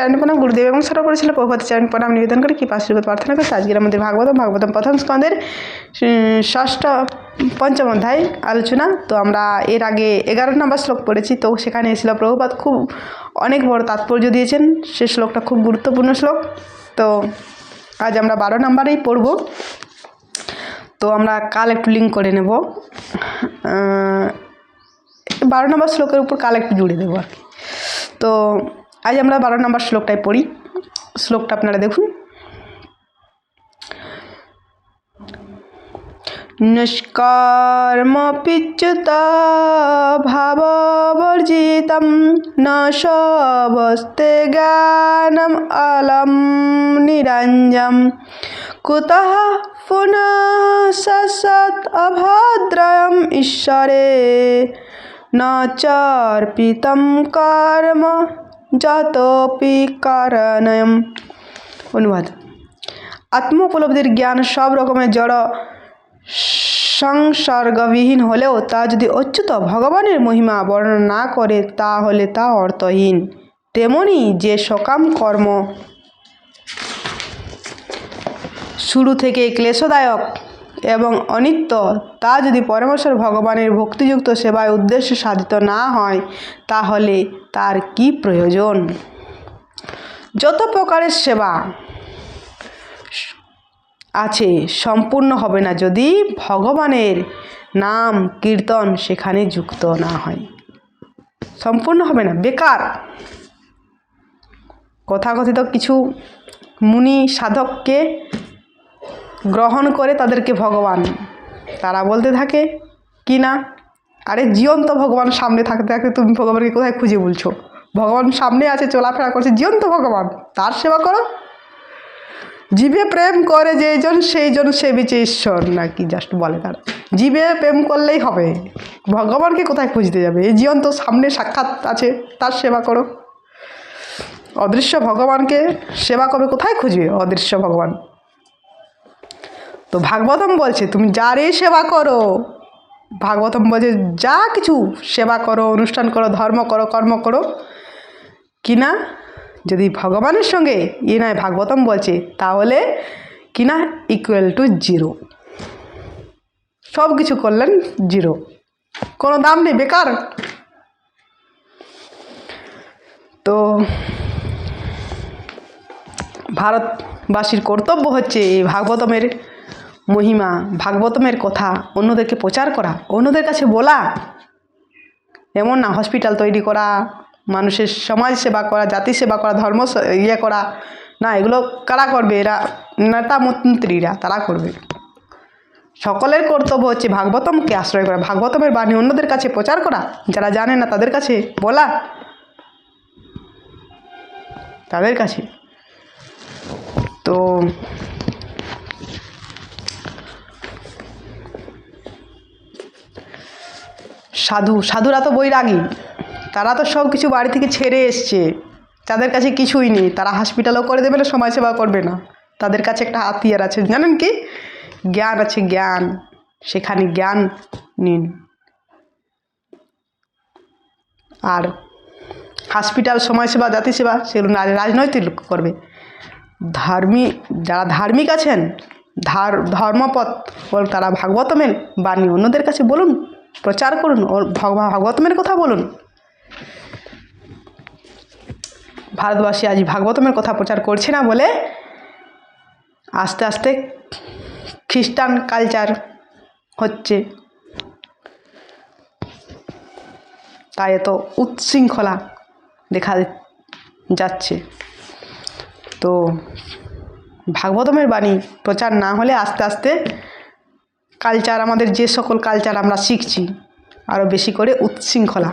চরণ প্রণাম গুরুদেব এবং সর্বপরিশীল প্রভুপাদ চরণ প্রণাম নিবেদন করে কৃপা আশীর্বাদ প্রার্থনা করছি। আজকের আমাদের ভাগবতম প্রথম স্কন্ধের পঞ্চম অধ্যায় আলোচনা। তো আমরা এর আগে 11 নম্বর শ্লোক পড়েছি। তো সেখানে এসেছিল প্রভুপাদ খুব অনেক বড় তাৎপর্য দিয়েছেন। সে শ্লোকটা খুব গুরুত্বপূর্ণ শ্লোক। তো আজ আমরা 12 নম্বরেই পড়ব। তো আমরা কাল একটু লিঙ্ক করে নেব। 12 নম্বর শ্লোকের উপর কাল একটু জুড়ে দেবো আর কি। তো আজ আমরা 12 নম্বর শ্লোকটাই পড়ি। শ্লোকটা আপনারা দেখুন। নিষ্কর্মপিচ্যুতা ভাববর্জিতম ন সবস্তে জ্ঞানম অলম নিরঞ্জম কুতঃ পুনঃ সৎ অভদ্রয়ম ঈশ্বরে ন চার্পিতম কর্ম যতপি কারণম। অনুবাদ: আত্মোপলব্ধির জ্ঞান সব রকমের জড় সংসর্গবিহীন হলেও তা যদি অচ্যুত ভগবানের মহিমা বর্ণনা না করে তাহলে তা অর্থহীন। তেমনি যে সকাম কর্ম শুরু থেকে ক্লেশদায়ক এবং অনিত্য, তা যদি পরমেশ্বর ভগবানের ভক্তিযুক্ত সেবায় উদ্দেশ্য সাধিত না হয় তাহলে তার কি প্রয়োজন? যত প্রকারের সেবা আছে সম্পূর্ণ হবে না যদি ভগবানের নাম কীর্তন সেখানে যুক্ত না হয়। সম্পূর্ণ হবে না, বেকার। তথাকথিত কিছু মুনি সাধককে গ্রহণ করে তাদেরকে ভগবান, তারা বলতে থাকে কি না, আরে জীবন্ত ভগবান সামনে থাকতে থাকতে তুমি ভগবানকে কোথায় খুঁজে বলছো? ভগবান সামনে আছে, চলাফেরা করছে, জীবন্ত ভগবান, তার সেবা করো। জীবে প্রেম করে যেজন সেইজন সেবিছে ঈশ্বর, নাকি জাস্ট বলে তারা। জীবে প্রেম করলেই হবে, ভগবানকে কোথায় খুঁজতে যাবে? এই জীবন্ত সামনে সাক্ষাৎ আছে, তার সেবা করো। অদৃশ্য ভগবানকে সেবা করবে, কোথায় খুঁজবে অদৃশ্য ভগবান? তো ভাগবতম বলছে তুমি যারই সেবা করো, ভাগবতম বলছে যা কিছু সেবা করো, অনুষ্ঠান করো, ধর্ম করো, কর্ম করো কিনা যদি ভগবানের সঙ্গে নয়, ভাগবতম বলছে তাহলে কিনা ইকুয়াল টু জিরো। সব কিছু করলেন জিরো, কোনো দাম নেই, বেকার। তো ভারতবাসীর কর্তব্য হচ্ছে এই ভাগবতমের মহিমা, ভাগবতমের কথা অন্যদেরকে প্রচার করা, অন্যদের কাছে বলা। এমন না হসপিটাল তৈরি করা, মানুষের সমাজ সেবা করা, জাতি সেবা করা, ধর্ম করা না। এগুলো কারা করবে? এরা নেতা মন্ত্রীরা, তারা করবে। সকলের কর্তব্য হচ্ছে ভাগবতমকে আশ্রয় করা, ভাগবতমের বাণী অন্যদের কাছে প্রচার করা, যারা জানে না তাদের কাছে বলা, তাদের কাছে। তো সাধুরা তো বৈরাগী, তারা তো সব কিছু বাড়ি থেকে ছেড়ে এসছে, তাদের কাছে কিছুই নেই। তারা হসপিটালও করে দেবে না, সমাজ সেবা করবে না। তাদের কাছে একটা হাতিয়ার আছে, জানেন কি? জ্ঞান আছে, জ্ঞান। সেখানে জ্ঞান নিন। আর হসপিটাল, সমাজ সেবা, জাতি সেবা সেগুলো রাজনৈতিক লোক করবে। যারা ধার্মিক আছেন, ধর্মপথ তারা ভাগবতমের বাণী অন্যদের কাছে বলুন, প্রচার করুন, ভাগবতমের কথা বলুন। ভারতবাসী আজ ভাগবতমের কথা প্রচার করছে না বলে আস্তে আস্তে খ্রিস্টান কালচার হচ্ছে, তাই এত উচ্ছৃঙ্খলা দেখা যাচ্ছে। তো ভাগবতমের বাণী প্রচার না হলে আস্তে আস্তে কালচার, আমাদের যে সকল কালচার আমরা শিখছি, আরও বেশি করে উচ্ছৃঙ্খলা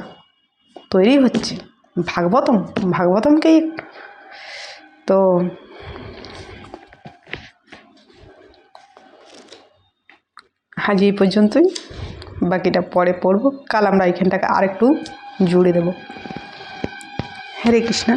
তৈরি হচ্ছে। ভাগবতমকেই তো আজ এই পর্যন্তই, বাকিটা পরে পড়ব। কাল আমরা এখানটাকে আরেকটু জুড়ে দেব। হরে কৃষ্ণ।